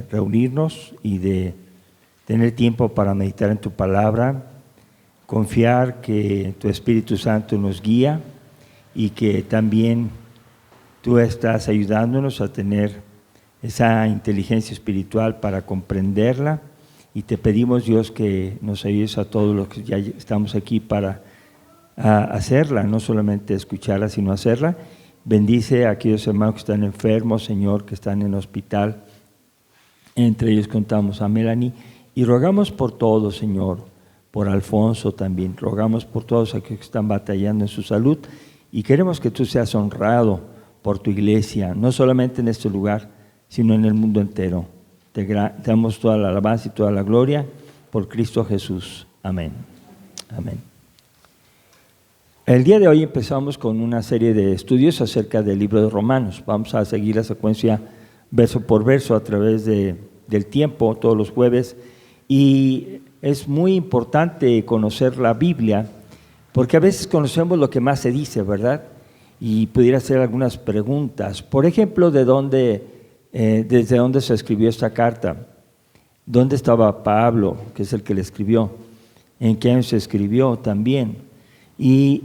reunirnos y de tener tiempo para meditar en tu palabra, confiar que tu Espíritu Santo nos guía y que también tú estás ayudándonos a tener esa inteligencia espiritual para comprenderla, y te pedimos, Dios, que nos ayudes a todos los que ya estamos aquí para hacerla, no solamente escucharla, sino hacerla. Bendice a aquellos hermanos que están enfermos, Señor, que están en el hospital. Entre ellos contamos a Melanie, y rogamos por todos, Señor, por Alfonso también, rogamos por todos aquellos que están batallando en su salud, y queremos que tú seas honrado por tu iglesia, no solamente en este lugar, sino en el mundo entero. Te damos toda la alabanza y toda la gloria por Cristo Jesús. Amén. Amén. El día de hoy empezamos con una serie de estudios acerca del libro de Romanos. Vamos a seguir la secuencia verso por verso a través del tiempo, todos los jueves. Y es muy importante conocer la Biblia, porque a veces conocemos lo que más se dice, ¿verdad? Y pudiera hacer algunas preguntas. Por ejemplo, ¿desde dónde se escribió esta carta? ¿Dónde estaba Pablo, que es el que le escribió? ¿En qué año se escribió también? ¿Y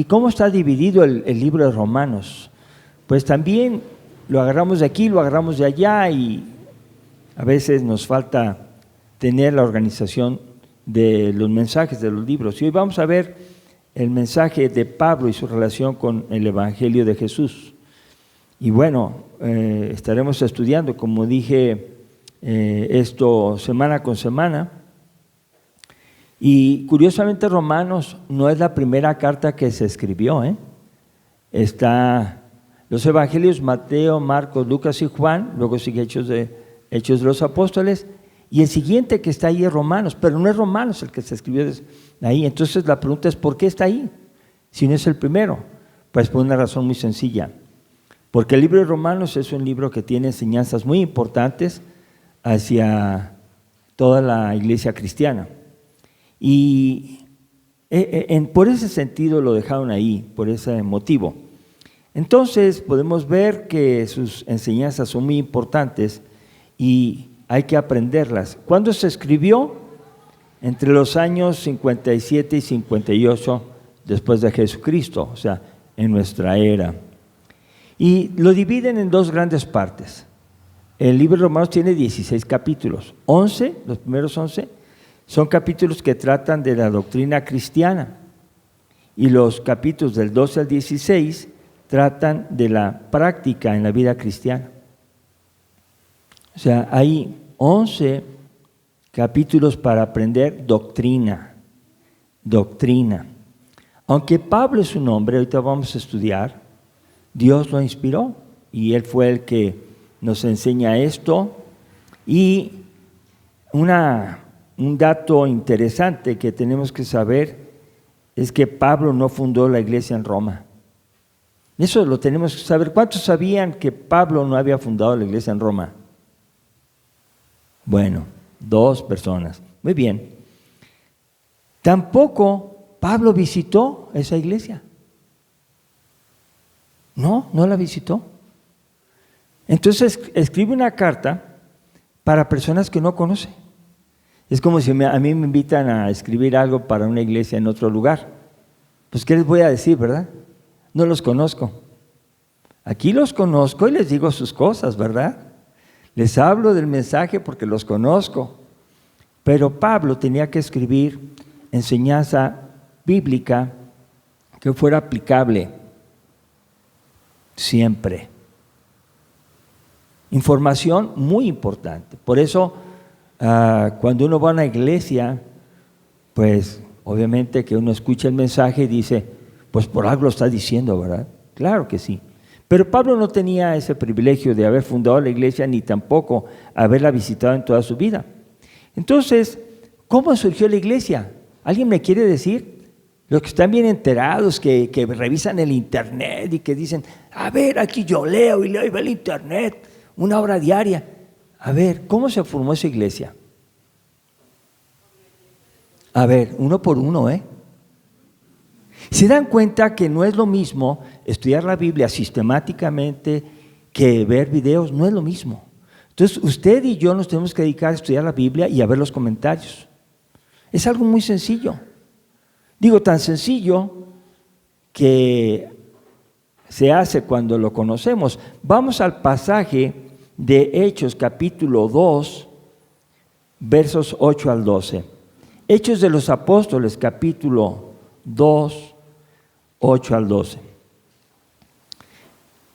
cómo está dividido el libro de Romanos? Pues también lo agarramos de aquí, lo agarramos de allá, y a veces nos falta tener la organización de los mensajes de los libros. Y hoy vamos a ver el mensaje de Pablo y su relación con el Evangelio de Jesús. Y bueno, estaremos estudiando, como dije, esto semana con semana. Y curiosamente Romanos no es la primera carta que se escribió, Está los evangelios Mateo, Marcos, Lucas y Juan, luego sigue Hechos de los Apóstoles, y el siguiente que está ahí es Romanos, pero no es Romanos el que se escribió ahí. Entonces la pregunta es, ¿por qué está ahí si no es el primero? Pues por una razón muy sencilla. Porque el libro de Romanos es un libro que tiene enseñanzas muy importantes hacia toda la iglesia cristiana. Y por ese sentido lo dejaron ahí, por ese motivo. Entonces podemos ver que sus enseñanzas son muy importantes y hay que aprenderlas. ¿Cuándo se escribió? Entre los años 57 y 58 después de Jesucristo, o sea, en nuestra era. Y lo dividen en dos grandes partes. El libro de Romanos tiene 16 capítulos. 11, los primeros 11, son capítulos que tratan de la doctrina cristiana. Y los capítulos del 12 al 16 tratan de la práctica en la vida cristiana. O sea, hay 11 capítulos para aprender doctrina. Aunque Pablo es un hombre, ahorita vamos a estudiar, Dios lo inspiró y él fue el que nos enseña esto. Y un dato interesante que tenemos que saber es que Pablo no fundó la iglesia en Roma. Eso lo tenemos que saber. ¿Cuántos sabían que Pablo no había fundado la iglesia en Roma? Bueno, 2 personas. Muy bien. Tampoco Pablo visitó esa iglesia. No la visitó. Entonces escribe una carta para personas que no conoce. Es como si a mí me invitan a escribir algo para una iglesia en otro lugar. Pues ¿qué les voy a decir, verdad? No los conozco. Aquí los conozco y les digo sus cosas, ¿verdad? Les hablo del mensaje porque los conozco. Pero Pablo tenía que escribir enseñanza bíblica que fuera aplicable siempre. Información muy importante. Por eso, cuando uno va a una iglesia, pues obviamente que uno escucha el mensaje y dice, pues por algo lo está diciendo, ¿verdad? Claro que sí. Pero Pablo no tenía ese privilegio de haber fundado la iglesia ni tampoco haberla visitado en toda su vida. Entonces, ¿cómo surgió la iglesia? ¿Alguien me quiere decir? Los que están bien enterados, que revisan el internet y que dicen, a ver, aquí yo leo y veo el internet, 1 hora diaria. A ver, ¿cómo se formó esa iglesia? A ver, uno por uno, ¿Se dan cuenta que no es lo mismo estudiar la Biblia sistemáticamente que ver videos? No es lo mismo. Entonces, usted y yo nos tenemos que dedicar a estudiar la Biblia y a ver los comentarios. Es algo muy sencillo. Digo, tan sencillo que se hace cuando lo conocemos. Vamos al pasaje de Hechos capítulo 2, versos 8 al 12. Hechos de los Apóstoles capítulo 2, 8 al 12.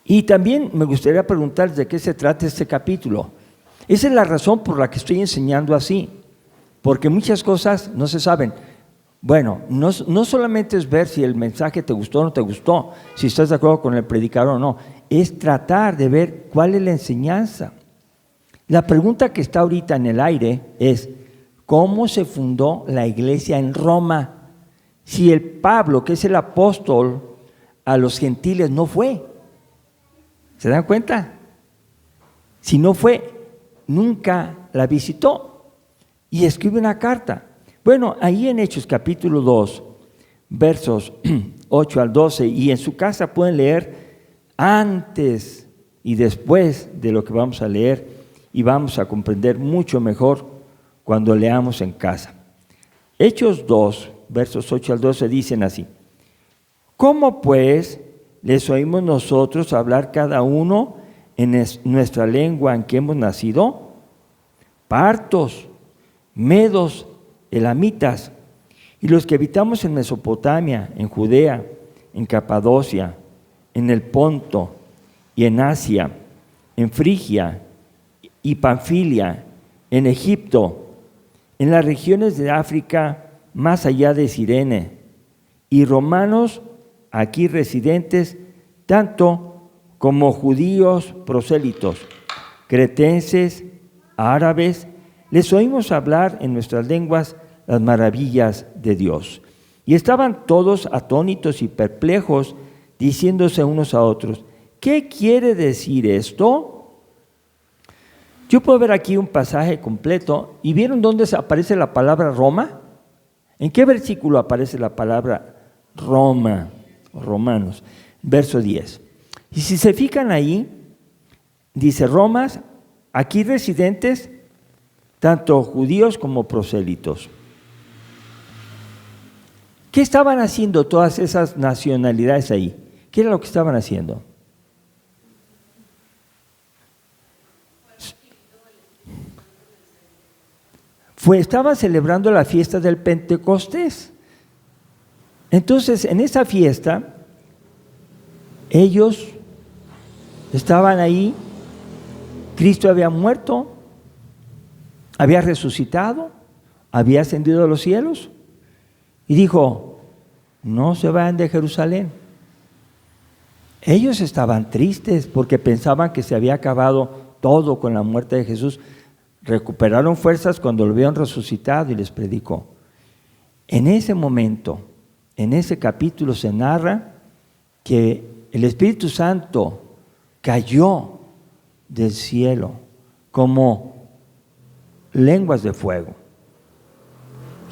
Y también me gustaría preguntar de qué se trata este capítulo. Esa es la razón por la que estoy enseñando así, porque muchas cosas no se saben. Bueno, no solamente es ver si el mensaje te gustó o no te gustó, si estás de acuerdo con el predicador o no, es tratar de ver cuál es la enseñanza. La pregunta que está ahorita en el aire es, ¿cómo se fundó la iglesia en Roma? Si el Pablo, que es el apóstol a los gentiles, no fue. ¿Se dan cuenta? Si no fue, nunca la visitó y escribe una carta. Bueno, ahí en Hechos capítulo 2, versos 8 al 12, y en su casa pueden leer antes y después de lo que vamos a leer, y vamos a comprender mucho mejor cuando leamos en casa. Hechos 2, versos 8 al 12 dicen así: ¿cómo pues les oímos nosotros hablar cada uno en nuestra lengua en que hemos nacido? Partos, medos, elamitas, y los que habitamos en Mesopotamia, en Judea, en Capadocia, en el Ponto y en Asia, en Frigia y Panfilia, en Egipto, en las regiones de África más allá de Cirene, y romanos aquí residentes, tanto como judíos prosélitos, cretenses, árabes, les oímos hablar en nuestras lenguas las maravillas de Dios. Y estaban todos atónitos y perplejos, diciéndose unos a otros: ¿qué quiere decir esto? Yo puedo ver aquí un pasaje completo. ¿Y vieron dónde aparece la palabra Roma? ¿En qué versículo aparece la palabra Roma? Romanos, verso 10. Y si se fijan ahí, dice Romas, aquí residentes, tanto judíos como prosélitos. ¿Qué estaban haciendo todas esas nacionalidades ahí? ¿Qué era lo que estaban haciendo? Estaban celebrando la fiesta del Pentecostés. Entonces, en esa fiesta, ellos estaban ahí, Cristo había muerto, había resucitado, había ascendido a los cielos, y dijo: no se vayan de Jerusalén. Ellos estaban tristes porque pensaban que se había acabado todo con la muerte de Jesús. Recuperaron fuerzas cuando lo vieron resucitado y les predicó. En ese momento, en ese capítulo se narra que el Espíritu Santo cayó del cielo como lenguas de fuego.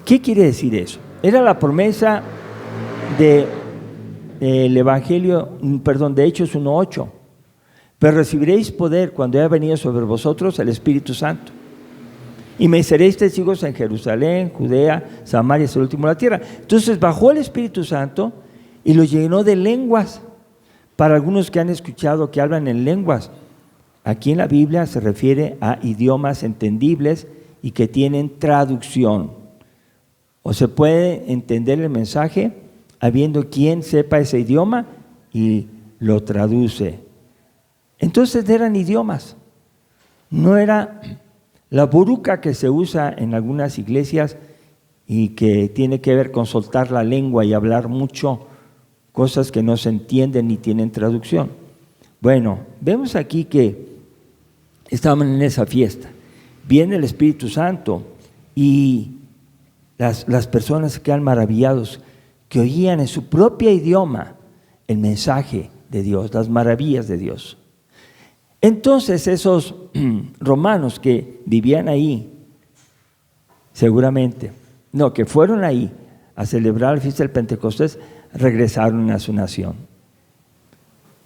¿Qué quiere decir eso? Era la promesa del Evangelio, de Hechos 1:8. Pero recibiréis poder cuando haya venido sobre vosotros el Espíritu Santo. Y me seréis testigos en Jerusalén, Judea, Samaria, hasta el último de la tierra. Entonces bajó el Espíritu Santo y lo llenó de lenguas. Para algunos que han escuchado que hablan en lenguas, aquí en la Biblia se refiere a idiomas entendibles y que tienen traducción. O se puede entender el mensaje habiendo quien sepa ese idioma y lo traduce. Entonces eran idiomas. No era la buruca que se usa en algunas iglesias y que tiene que ver con soltar la lengua y hablar mucho, cosas que no se entienden ni tienen traducción. Bueno, vemos aquí que estaban en esa fiesta. Viene el Espíritu Santo y las personas se quedan maravillados que oían en su propio idioma el mensaje de Dios, las maravillas de Dios. Entonces esos romanos que vivían ahí, seguramente, que fueron ahí a celebrar la fiesta del Pentecostés, regresaron a su nación.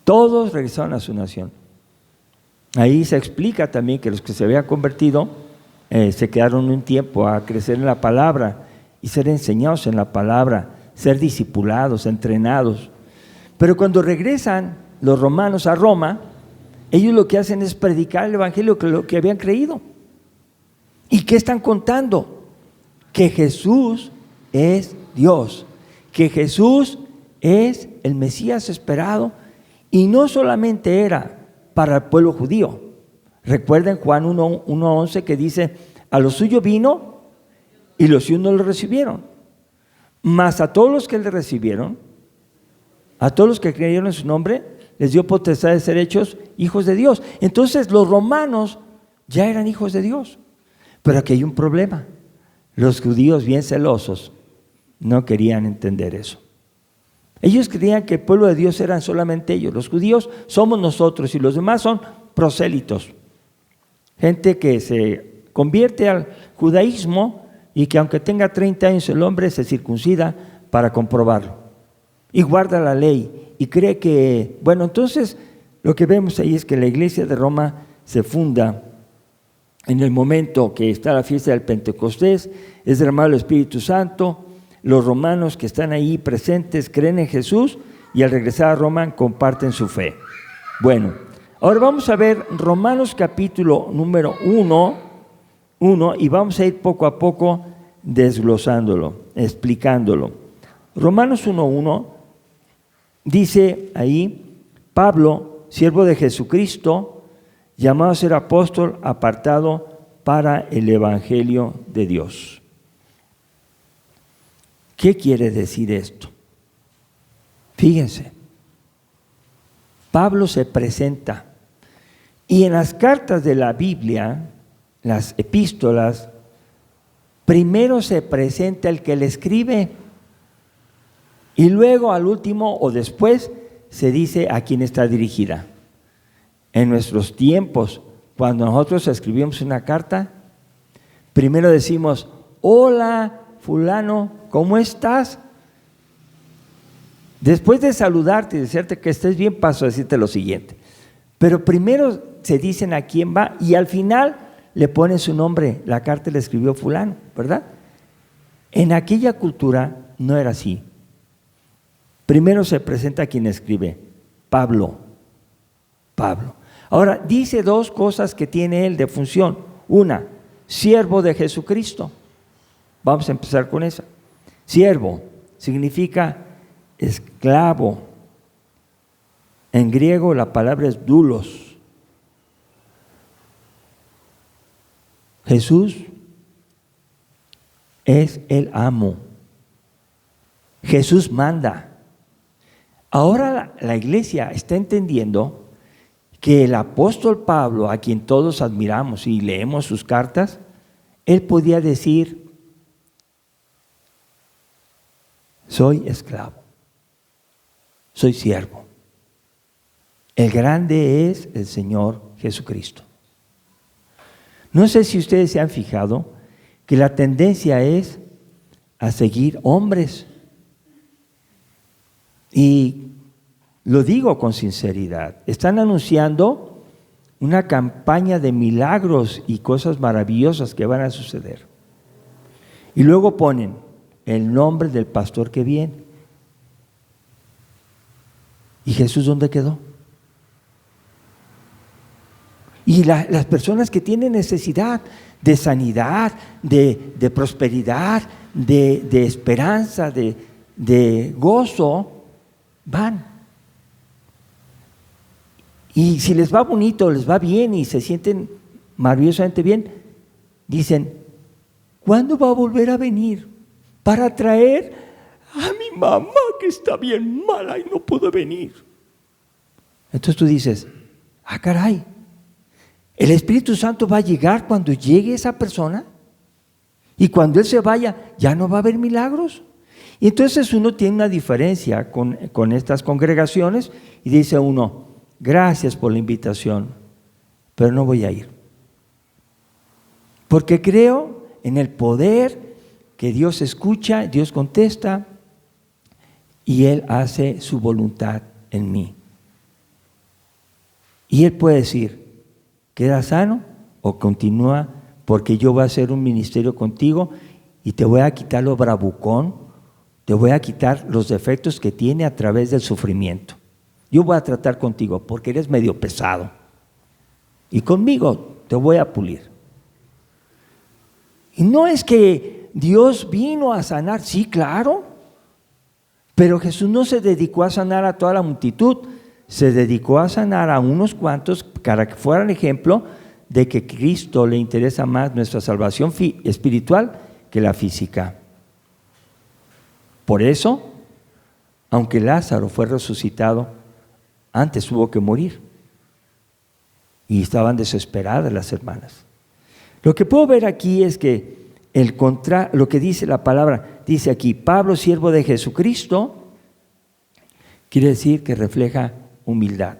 Todos regresaron a su nación. Ahí se explica también que los que se habían convertido se quedaron un tiempo a crecer en la palabra y ser enseñados en la palabra, ser discipulados, entrenados. Pero cuando regresan los romanos a Roma, ellos lo que hacen es predicar el evangelio que lo que habían creído. ¿Y qué están contando? Que Jesús es Dios, que Jesús es el Mesías esperado, y no solamente era para el pueblo judío. Recuerden Juan 1:11 que dice: a los suyos vino y los suyos no lo recibieron, mas a todos los que le recibieron, a todos los que creyeron en su nombre, les dio potestad de ser hechos hijos de Dios. Entonces los romanos ya eran hijos de Dios. Pero aquí hay un problema. Los judíos, bien celosos, no querían entender eso. Ellos creían que el pueblo de Dios eran solamente ellos. Los judíos somos nosotros y los demás son prosélitos. Gente que se convierte al judaísmo y que aunque tenga 30 años el hombre se circuncida para comprobarlo. Y guarda la ley y cree que, bueno, entonces lo que vemos ahí es que la iglesia de Roma se funda en el momento que está la fiesta del Pentecostés, es derramado el Espíritu Santo. Los romanos que están ahí presentes creen en Jesús y al regresar a Roma comparten su fe. Bueno, ahora vamos a ver Romanos capítulo número 1 y vamos a ir poco a poco desglosándolo, explicándolo. Romanos 1:1 dice ahí: Pablo, siervo de Jesucristo, llamado a ser apóstol, apartado para el evangelio de Dios. ¿Qué quiere decir esto? Fíjense, Pablo se presenta y en las cartas de la Biblia, las epístolas, primero se presenta el que le escribe y luego al último o después se dice a quién está dirigida. En nuestros tiempos, cuando nosotros escribimos una carta, primero decimos: hola fulano, ¿cómo estás? Después de saludarte y decirte que estés bien, paso a decirte lo siguiente. Pero primero se dicen a quién va y al final le ponen su nombre. La carta la escribió fulano, ¿verdad? En aquella cultura no era así. Primero se presenta a quien escribe: Pablo. Ahora, dice dos cosas que tiene él de función. Una, siervo de Jesucristo. Vamos a empezar con esa. Siervo significa esclavo. En griego la palabra es doulos. Jesús es el amo. Jesús manda. Ahora la iglesia está entendiendo que el apóstol Pablo, a quien todos admiramos y leemos sus cartas, él podía decir: soy esclavo, soy siervo. El grande es el Señor Jesucristo. No sé si ustedes se han fijado que la tendencia es a seguir hombres. Y lo digo con sinceridad, están anunciando una campaña de milagros y cosas maravillosas que van a suceder. Y luego ponen el nombre del pastor que viene. ¿Y Jesús dónde quedó? Y las personas que tienen necesidad de sanidad, de prosperidad, de esperanza, de gozo, van. Y si les va bonito, les va bien y se sienten maravillosamente bien, dicen: ¿cuándo va a volver a venir para traer a mi mamá que está bien mala y no pudo venir? Entonces tú dices: ah, caray, ¿el Espíritu Santo va a llegar cuando llegue esa persona? Y cuando Él se vaya, ¿ya no va a haber milagros? Y entonces uno tiene una diferencia con estas congregaciones y dice uno: gracias por la invitación, pero no voy a ir. Porque creo en el poder que Dios escucha, Dios contesta y Él hace su voluntad en mí. Y Él puede decir: ¿Queda sano o continúa? Porque yo voy a hacer un ministerio contigo y te voy a quitar lo bravucón, te voy a quitar los defectos que tiene a través del sufrimiento. Yo voy a tratar contigo porque eres medio pesado y conmigo te voy a pulir. Y no es que Dios vino a sanar, sí, claro, pero Jesús no se dedicó a sanar a toda la multitud, se dedicó a sanar a unos cuantos para que fueran ejemplo de que Cristo le interesa más nuestra salvación espiritual que la física. Por eso, aunque Lázaro fue resucitado, antes tuvo que morir. Y estaban desesperadas las hermanas. Lo que puedo ver aquí es que lo que dice la palabra, dice aquí, Pablo, siervo de Jesucristo, quiere decir que refleja humildad.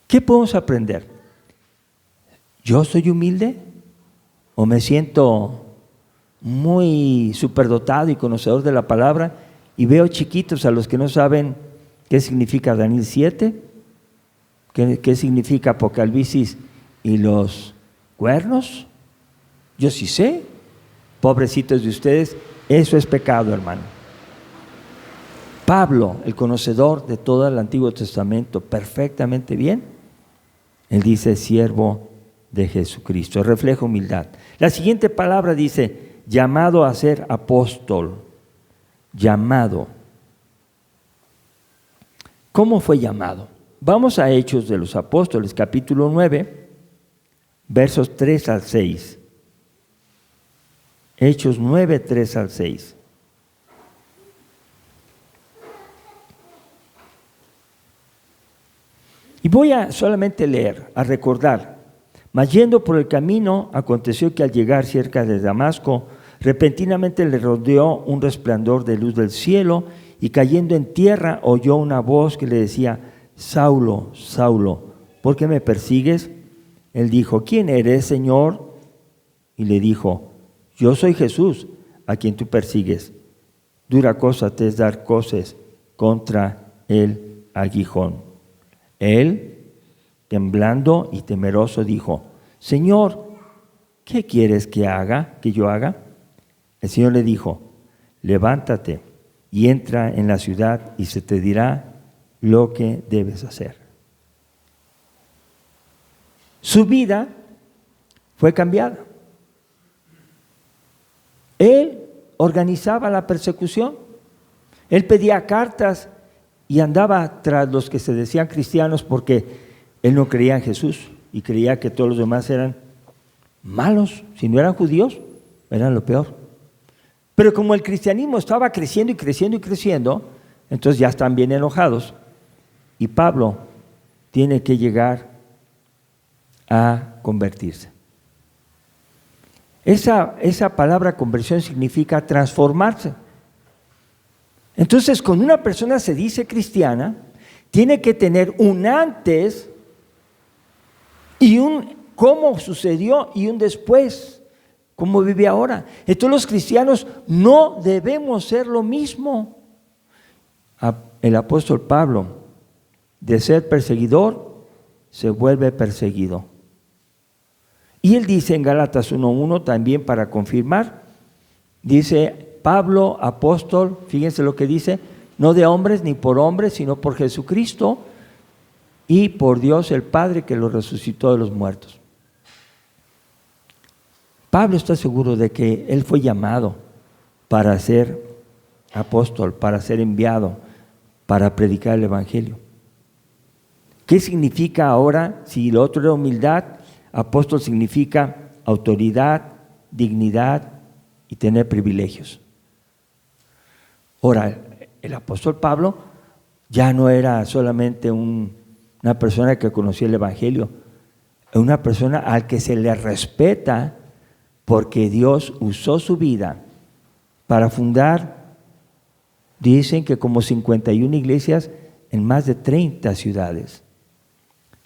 ¿Qué podemos aprender? ¿Yo soy humilde? ¿O me siento muy superdotado y conocedor de la palabra y veo chiquitos a los que no saben qué significa Daniel 7, qué significa Apocalipsis y los cuernos? Yo sí sé, pobrecitos de ustedes, eso es pecado, hermano. Pablo, el conocedor de todo el Antiguo Testamento, perfectamente bien, él dice siervo de Jesucristo, refleja humildad. La siguiente palabra dice llamado a ser apóstol, llamado. ¿Cómo fue llamado? Vamos a Hechos de los Apóstoles, capítulo 9, versos 3 al 6. Hechos 9, 3 al 6. Y voy a solamente leer, a recordar. Mas yendo por el camino, aconteció que al llegar cerca de Damasco, repentinamente le rodeó un resplandor de luz del cielo, y cayendo en tierra oyó una voz que le decía: Saulo, Saulo, ¿por qué me persigues? Él dijo: ¿quién eres, Señor? Y le dijo: yo soy Jesús, a quien tú persigues. Dura cosa te es dar coces contra el aguijón. Él, temblando y temeroso, dijo: Señor, ¿qué quieres que yo haga? El Señor le dijo: levántate y entra en la ciudad y se te dirá lo que debes hacer. Su vida fue cambiada. Él organizaba la persecución. Él pedía cartas y andaba tras los que se decían cristianos porque él no creía en Jesús y creía que todos los demás eran malos. Si no eran judíos, eran lo peor. Pero como el cristianismo estaba creciendo y creciendo y creciendo, entonces ya están bien enojados. Y Pablo tiene que llegar a convertirse. Esa palabra conversión significa transformarse. Entonces, cuando una persona se dice cristiana, tiene que tener un antes y un cómo sucedió y un después, cómo vive ahora. Entonces los cristianos no debemos ser lo mismo. El apóstol Pablo, de ser perseguidor, se vuelve perseguido. Y él dice en Gálatas 1:1 también para confirmar, dice Pablo, apóstol, fíjense lo que dice, no de hombres ni por hombres, sino por Jesucristo y por Dios el Padre que lo resucitó de los muertos. Pablo está seguro de que él fue llamado para ser apóstol, para ser enviado, para predicar el Evangelio. ¿Qué significa ahora? Si lo otro era humildad, apóstol significa autoridad, dignidad y tener privilegios. Ahora, el apóstol Pablo ya no era solamente una persona que conocía el Evangelio, una persona al que se le respeta porque Dios usó su vida para fundar, dicen que como 51 iglesias en más de 30 ciudades,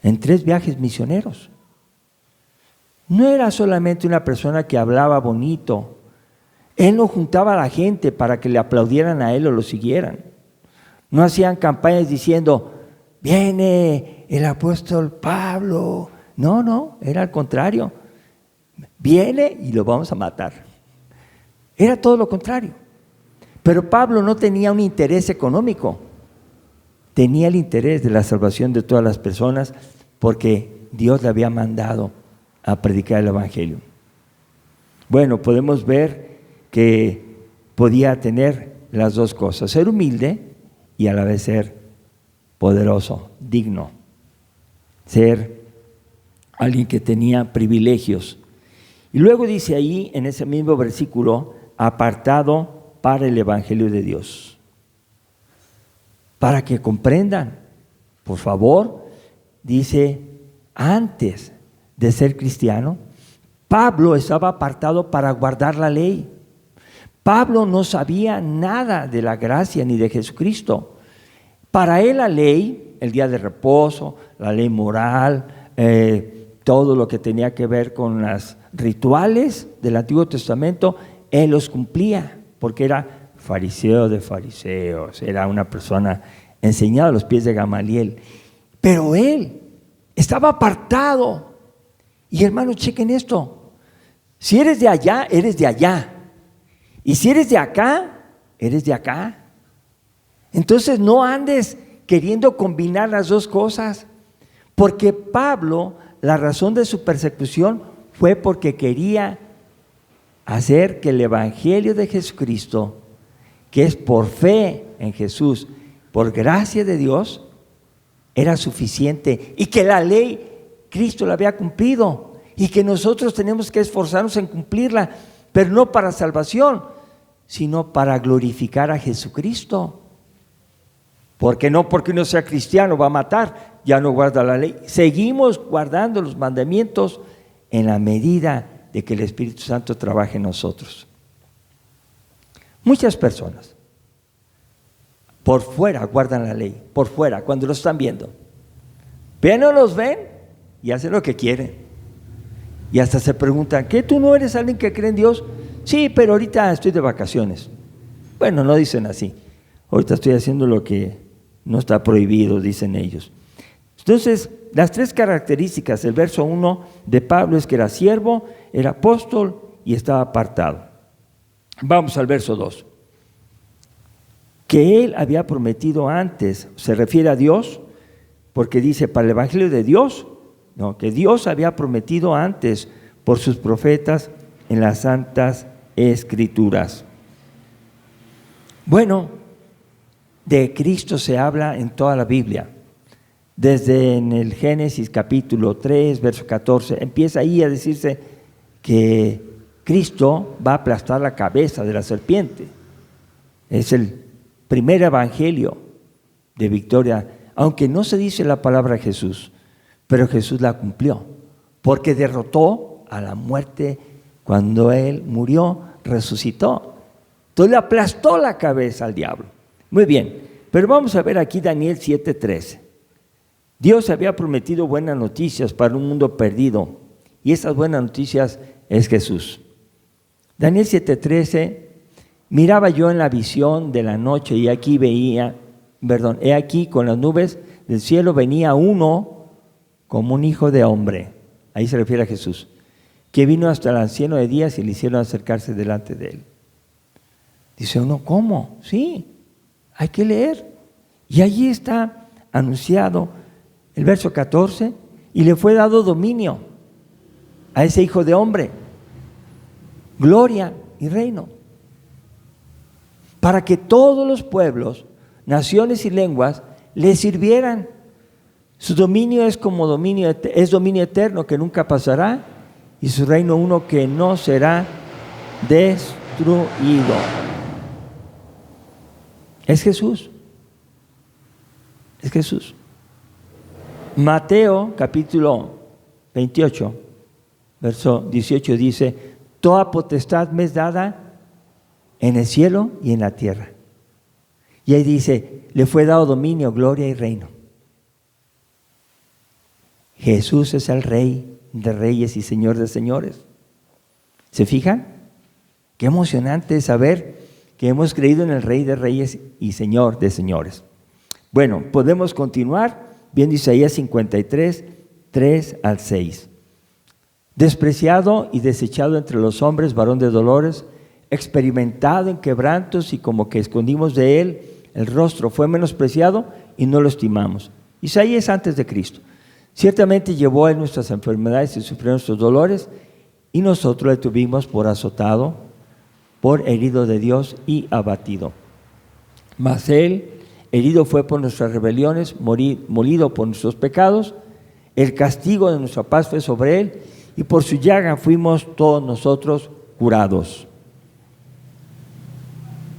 en 3 viajes misioneros. No era solamente una persona que hablaba bonito. Él no juntaba a la gente para que le aplaudieran a él o lo siguieran. No hacían campañas diciendo: viene el apóstol Pablo. No, era al contrario. Viene y lo vamos a matar. Era todo lo contrario. Pero Pablo no tenía un interés económico. Tenía el interés de la salvación de todas las personas porque Dios le había mandado a predicar el evangelio. Bueno, podemos ver que podía tener las dos cosas, ser humilde y a la vez ser poderoso, digno, ser alguien que tenía privilegios. Y luego dice ahí en ese mismo versículo, apartado para el evangelio de Dios. Para que comprendan, por favor, dice, antes de ser cristiano, Pablo estaba apartado para guardar la ley. Pablo no sabía nada de la gracia ni de Jesucristo. Para él la ley, el día de reposo, la ley moral, todo lo que tenía que ver con los rituales del Antiguo Testamento, él los cumplía, porque era fariseo de fariseos, era una persona enseñada a los pies de Gamaliel. Pero él estaba apartado. Y hermanos, chequen esto. Si eres de allá, eres de allá. Y si eres de acá, eres de acá. Entonces no andes queriendo combinar las dos cosas. Porque Pablo, la razón de su persecución fue porque quería hacer que el evangelio de Jesucristo, que es por fe en Jesús, por gracia de Dios, era suficiente y que la ley Cristo la había cumplido y que nosotros tenemos que esforzarnos en cumplirla, pero no para salvación, sino para glorificar a Jesucristo. Porque no porque uno sea cristiano va a matar, ya no guarda la ley. Seguimos guardando los mandamientos en la medida de que el Espíritu Santo trabaje en nosotros. Muchas personas por fuera guardan la ley, por fuera, cuando lo están viendo. Pero no los ven y hacen lo que quieren. Y hasta se preguntan, ¿qué? ¿Tú no eres alguien que cree en Dios? Sí, pero ahorita estoy de vacaciones. Bueno, no dicen así. Ahorita estoy haciendo lo que no está prohibido, dicen ellos. Entonces, las tres características del verso 1 de Pablo es que era siervo, era apóstol y estaba apartado. Vamos al verso 2. Que él había prometido antes, se refiere a Dios, porque dice para el evangelio de Dios, no, que Dios había prometido antes por sus profetas en las santas escrituras. Bueno, de Cristo se habla en toda la Biblia. Desde en el Génesis capítulo 3, verso 14, empieza ahí a decirse que Cristo va a aplastar la cabeza de la serpiente. Es el primer evangelio de victoria, aunque no se dice la palabra Jesús, pero Jesús la cumplió, porque derrotó a la muerte cuando Él murió, resucitó. Entonces le aplastó la cabeza al diablo. Muy bien, pero vamos a ver aquí Daniel 7:13. Dios había prometido buenas noticias para un mundo perdido, y esas buenas noticias es Jesús. Daniel 7:13, miraba yo en la visión de la noche y aquí he aquí con las nubes del cielo venía uno como un hijo de hombre, ahí se refiere a Jesús, que vino hasta el anciano de días y le hicieron acercarse delante de él. Dice uno, ¿cómo? Sí, hay que leer. Y allí está anunciado el verso 14, y le fue dado dominio a ese hijo de hombre, gloria y reino, para que todos los pueblos, naciones y lenguas le sirvieran. Su dominio es como dominio eterno que nunca pasará, y su reino uno que no será destruido. Es Jesús. Es Jesús. Mateo capítulo 28, verso 18 dice, toda potestad me es dada en el cielo y en la tierra. Y ahí dice, le fue dado dominio, gloria y reino. Jesús es el Rey de reyes y Señor de señores. ¿Se fijan? Qué emocionante saber que hemos creído en el Rey de reyes y Señor de señores. Bueno, podemos continuar. viendo Isaías 53, 3 al 6. Despreciado y desechado entre los hombres, varón de dolores, experimentado en quebrantos y como que escondimos de él el rostro, fue menospreciado y no lo estimamos. Isaías antes de Cristo. Ciertamente llevó él nuestras enfermedades y sufrió nuestros dolores, y nosotros le tuvimos por azotado, por herido de Dios y abatido. Mas él herido fue por nuestras rebeliones, molido por nuestros pecados. El castigo de nuestra paz fue sobre él, y por su llaga fuimos todos nosotros curados.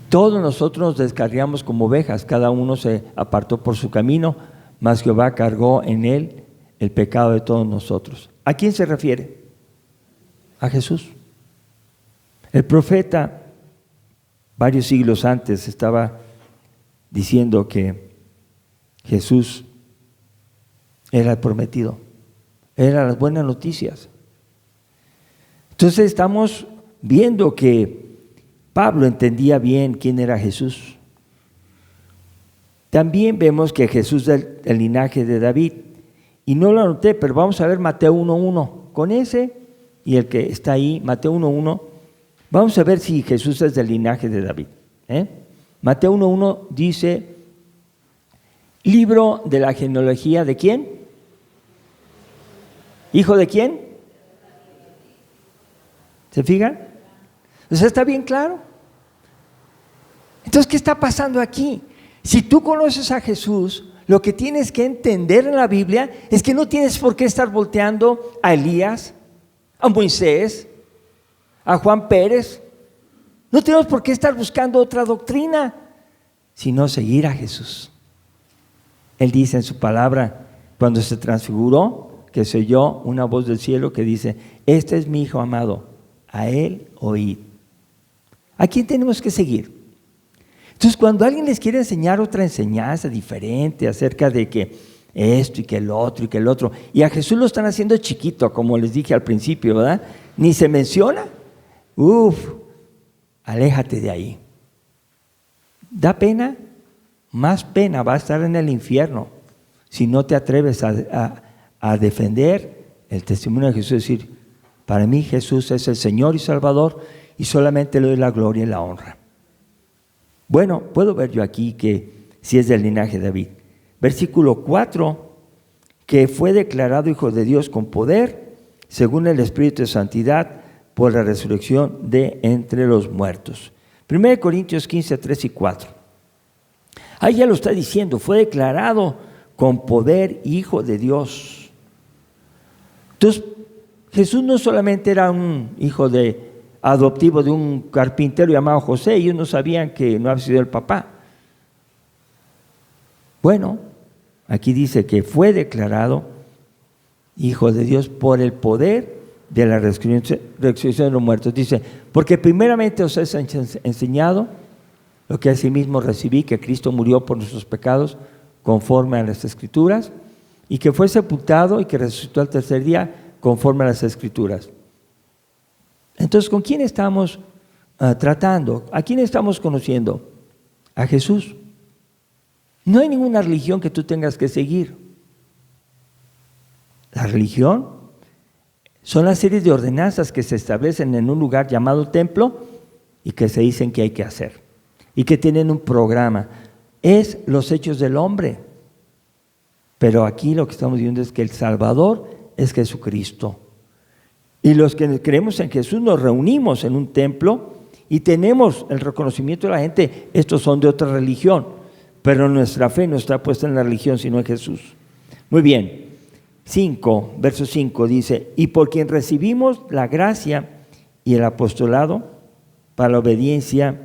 Todos nosotros nos descarriamos como ovejas, cada uno se apartó por su camino, mas Jehová cargó en él el pecado de todos nosotros. ¿A quién se refiere? A Jesús. El profeta, varios siglos antes, estaba diciendo que Jesús era el prometido, eran las buenas noticias. Entonces estamos viendo que Pablo entendía bien quién era Jesús. También vemos que Jesús es del linaje de David. Y no lo anoté, pero vamos a ver Mateo 1:1. Con ese y el que está ahí, Mateo 1:1, vamos a ver si Jesús es del linaje de David. Mateo 1:1 dice, libro de la genealogía ¿de quién? ¿Hijo de quién? ¿Se fijan? O sea, está bien claro. Entonces, ¿qué está pasando aquí? Si tú conoces a Jesús, lo que tienes que entender en la Biblia es que no tienes por qué estar volteando a Elías, a Moisés, a Juan Pérez. No tenemos por qué estar buscando otra doctrina, sino seguir a Jesús. Él dice en su palabra, cuando se transfiguró, que se oyó una voz del cielo que dice, este es mi Hijo amado, a él oíd. ¿A quién tenemos que seguir? Entonces, cuando alguien les quiere enseñar otra enseñanza diferente acerca de que esto y que el otro y que el otro, y a Jesús lo están haciendo chiquito, como les dije al principio, ¿verdad? Ni se menciona. Aléjate de ahí. Da pena, más pena va a estar en el infierno si no te atreves a defender el testimonio de Jesús, decir, para mí Jesús es el Señor y Salvador y solamente le doy la gloria y la honra. Bueno, puedo ver yo aquí que si es del linaje de David. Versículo 4, que fue declarado Hijo de Dios con poder, según el Espíritu de Santidad, por la resurrección de entre los muertos. 1 Corintios 15, 3 y 4. Ahí ya lo está diciendo, fue declarado con poder Hijo de Dios. Entonces, Jesús no solamente era un hijo adoptivo de un carpintero llamado José, ellos no sabían que no había sido el papá. Bueno, aquí dice que fue declarado Hijo de Dios por el poder de la resurrección de los muertos. Dice, porque primeramente os he enseñado lo que asimismo recibí, que Cristo murió por nuestros pecados conforme a las Escrituras, y que fue sepultado y que resucitó al tercer día conforme a las Escrituras. Entonces, ¿con quién estamos tratando? ¿A quién estamos conociendo? A Jesús. No hay ninguna religión que tú tengas que seguir. La religión son las series de ordenanzas que se establecen en un lugar llamado templo y que se dicen que hay que hacer y que tienen un programa. Es los hechos del hombre. Pero aquí lo que estamos viendo es que el Salvador es Jesucristo. Y los que creemos en Jesús nos reunimos en un templo y tenemos el reconocimiento de la gente, estos son de otra religión, pero nuestra fe no está puesta en la religión, sino en Jesús. Muy bien, verso 5 dice, y por quien recibimos la gracia y el apostolado para la obediencia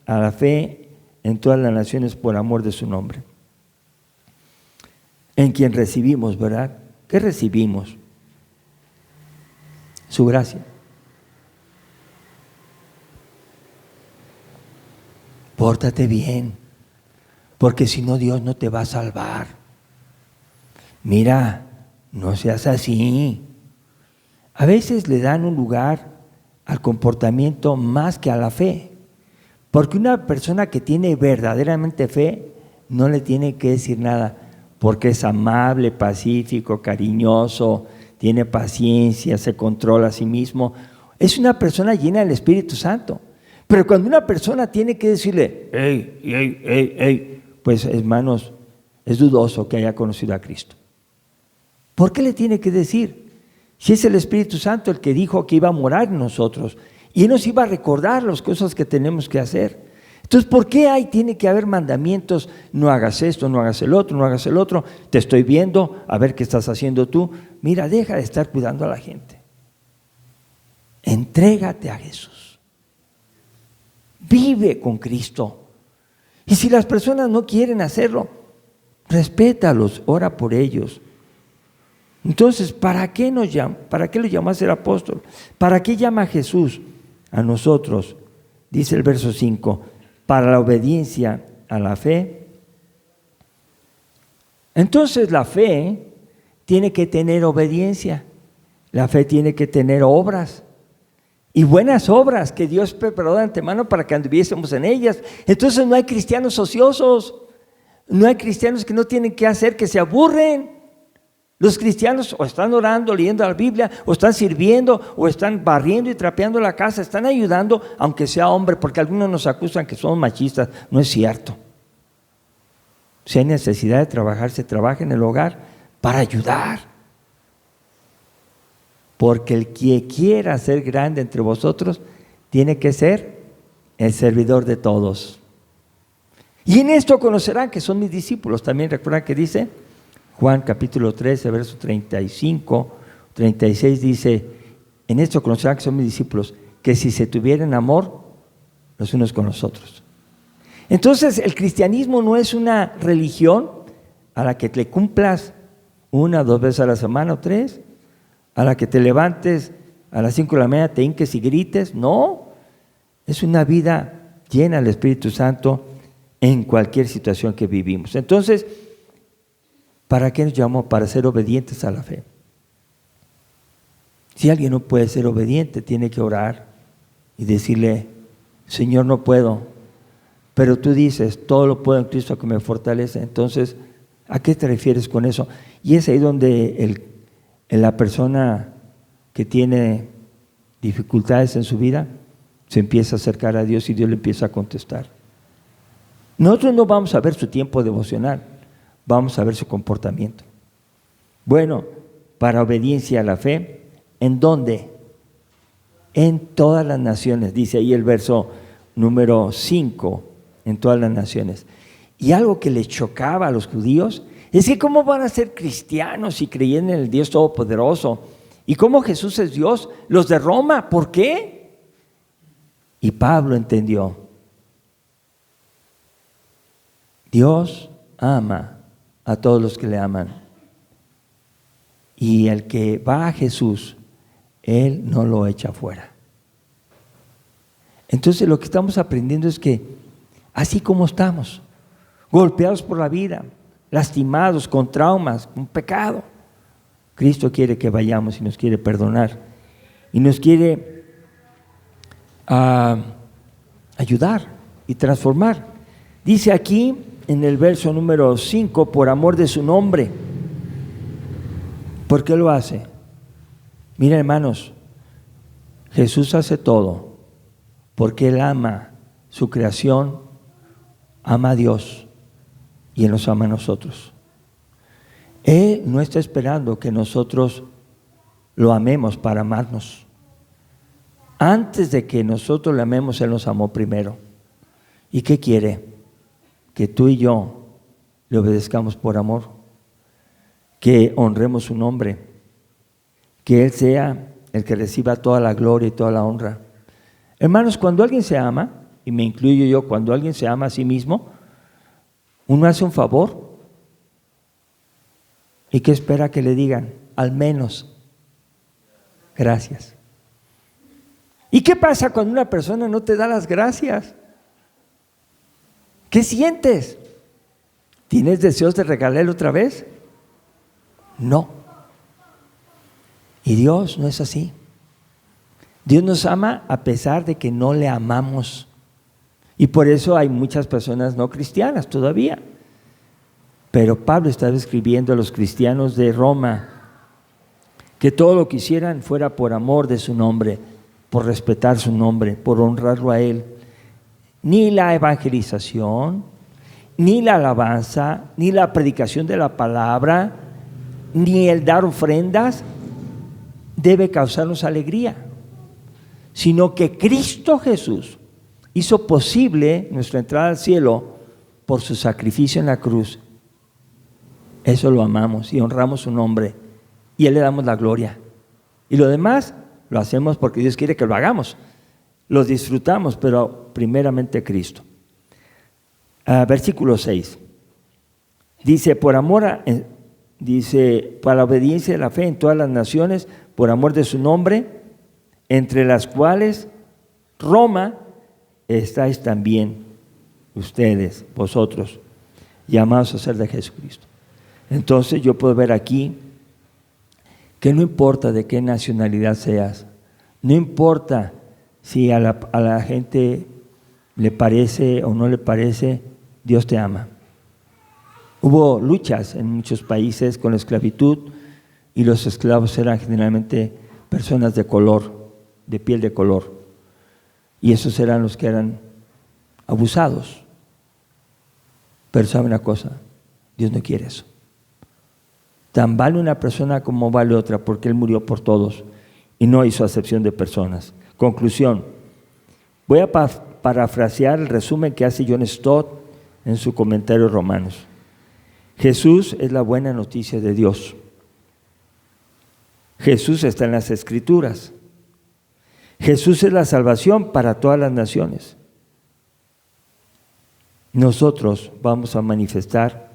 a la fe en todas las naciones por amor de su nombre. En quien recibimos, ¿verdad? ¿Qué recibimos? Su gracia. Pórtate bien, porque si no Dios no te va a salvar. Mira, no seas así. A veces le dan un lugar al comportamiento más que a la fe, porque una persona que tiene verdaderamente fe no le tiene que decir nada, porque es amable, pacífico, cariñoso, tiene paciencia, se controla a sí mismo. Es una persona llena del Espíritu Santo. Pero cuando una persona tiene que decirle, pues hermanos, es dudoso que haya conocido a Cristo. ¿Por qué le tiene que decir? Si es el Espíritu Santo el que dijo que iba a morar en nosotros y Él nos iba a recordar las cosas que tenemos que hacer. Entonces, ¿por qué tiene que haber mandamientos? No hagas esto, no hagas el otro, no hagas el otro. Te estoy viendo, a ver qué estás haciendo tú. Mira, deja de estar cuidando a la gente. Entrégate a Jesús. Vive con Cristo. Y si las personas no quieren hacerlo, respétalos, ora por ellos. Entonces, ¿para qué nos llama? ¿Para qué lo llamó a ser apóstol? ¿Para qué llama a Jesús a nosotros? Dice el verso 5, para la obediencia a la fe. Entonces la fe tiene que tener obediencia, la fe tiene que tener obras y buenas obras que Dios preparó de antemano para que anduviésemos en ellas. Entonces no hay cristianos ociosos, no hay cristianos que no tienen qué hacer, que se aburren. Los cristianos o están orando, leyendo la Biblia, o están sirviendo, o están barriendo y trapeando la casa, están ayudando, aunque sea hombre, porque algunos nos acusan que somos machistas. No es cierto. Si hay necesidad de trabajar, se trabaja en el hogar para ayudar. Porque el que quiera ser grande entre vosotros, tiene que ser el servidor de todos. Y en esto conocerán que son mis discípulos. También recuerdan que dice Juan capítulo 13, verso 35, 36 dice, en esto conocerán que son mis discípulos, que si se tuvieran amor los unos con los otros. Entonces el cristianismo no es una religión a la que te cumplas 1 o 2 veces a la semana o 3, a la que te levantes a las 5 de la mañana, te hinques y grites. No, es una vida llena del Espíritu Santo en cualquier situación que vivimos. Entonces, ¿para qué nos llamó? Para ser obedientes a la fe. Si alguien no puede ser obediente, tiene que orar y decirle, Señor, no puedo, pero tú dices, todo lo puedo en Cristo que me fortalece. Entonces, ¿a qué te refieres con eso? Y es ahí donde la persona que tiene dificultades en su vida se empieza a acercar a Dios y Dios le empieza a contestar. Nosotros no vamos a ver su tiempo devocional, vamos a ver su comportamiento. Bueno, para obediencia a la fe, ¿en dónde? En todas las naciones, dice ahí el verso número 5, en todas las naciones. Y algo que les chocaba a los judíos es que cómo van a ser cristianos si creían en el Dios Todopoderoso. ¿Y cómo Jesús es Dios? Los de Roma, ¿por qué? Y Pablo entendió. Dios ama a todos los que le aman. Y el que va a Jesús, Él no lo echa fuera. Entonces lo que estamos aprendiendo es que así como estamos, golpeados por la vida, lastimados, con traumas, con pecado, Cristo quiere que vayamos y nos quiere perdonar y nos quiere ayudar y transformar. Dice aquí en el verso número 5, por amor de su nombre. ¿Por qué lo hace? Mira, hermanos, Jesús hace todo porque Él ama su creación, ama a Dios y Él nos ama a nosotros. Él no está esperando que nosotros lo amemos para amarnos. Antes de que nosotros le amemos, Él nos amó primero. ¿Y qué quiere? Que tú y yo le obedezcamos por amor, que honremos su nombre, que Él sea el que reciba toda la gloria y toda la honra. Hermanos, cuando alguien se ama, y me incluyo yo, cuando alguien se ama a sí mismo, uno hace un favor y que espera que le digan, al menos, gracias. ¿Y qué pasa cuando una persona no te da las gracias? ¿Qué sientes? ¿Tienes deseos de regalarle otra vez? No. Y Dios no es así. Dios nos ama a pesar de que no le amamos. Y por eso hay muchas personas no cristianas todavía, Pero Pablo estaba escribiendo a los cristianos de Roma que todo lo que hicieran fuera por amor de su nombre, por respetar su nombre, por honrarlo a Él. Ni la evangelización, ni la alabanza, ni la predicación de la palabra, ni el dar ofrendas debe causarnos alegría, sino que Cristo Jesús hizo posible nuestra entrada al cielo por su sacrificio en la cruz. Eso lo amamos y honramos su nombre y a Él le damos la gloria. Y lo demás lo hacemos porque Dios quiere que lo hagamos. Lo disfrutamos, pero primeramente Cristo. Versículo 6. Dice, para la obediencia de la fe en todas las naciones, por amor de su nombre, entre las cuales Roma estáis también ustedes, vosotros, llamados a ser de Jesucristo. Entonces yo puedo ver aquí que no importa de qué nacionalidad seas, no importa si a la gente le parece o no le parece, Dios te ama. Hubo luchas en muchos países con la esclavitud y los esclavos eran generalmente personas de color, de piel de color, y esos eran los que eran abusados. Pero ¿sabe una cosa? Dios no quiere eso. Tan vale una persona como vale otra, porque Él murió por todos y no hizo acepción de personas. Conclusión. Voy a parafrasear el resumen que hace John Stott en su comentario Romanos. Jesús es la buena noticia de Dios. Jesús está en las Escrituras. Jesús es la salvación para todas las naciones. Nosotros vamos a manifestar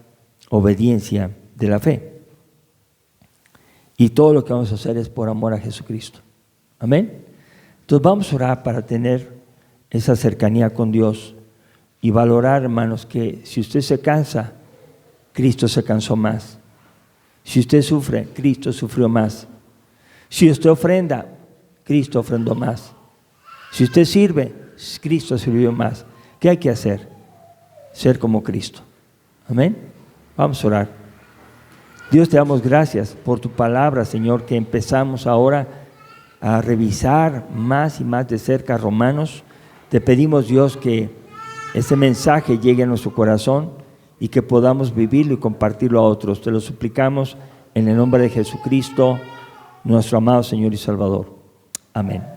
obediencia de la fe. Y todo lo que vamos a hacer es por amor a Jesucristo. Amén. Entonces vamos a orar para tener esa cercanía con Dios y valorar, hermanos, que si usted se cansa, Cristo se cansó más. Si usted sufre, Cristo sufrió más. Si usted ofrenda, Cristo ofrendó más. Si usted sirve, Cristo sirvió más. ¿Qué hay que hacer? Ser como Cristo. Amén. Vamos a orar. Dios, te damos gracias por tu palabra, Señor, que empezamos ahora a revisar más y más de cerca Romanos. Te pedimos, Dios, que ese mensaje llegue a nuestro corazón y que podamos vivirlo y compartirlo a otros. Te lo suplicamos en el nombre de Jesucristo, nuestro amado Señor y Salvador. Amén.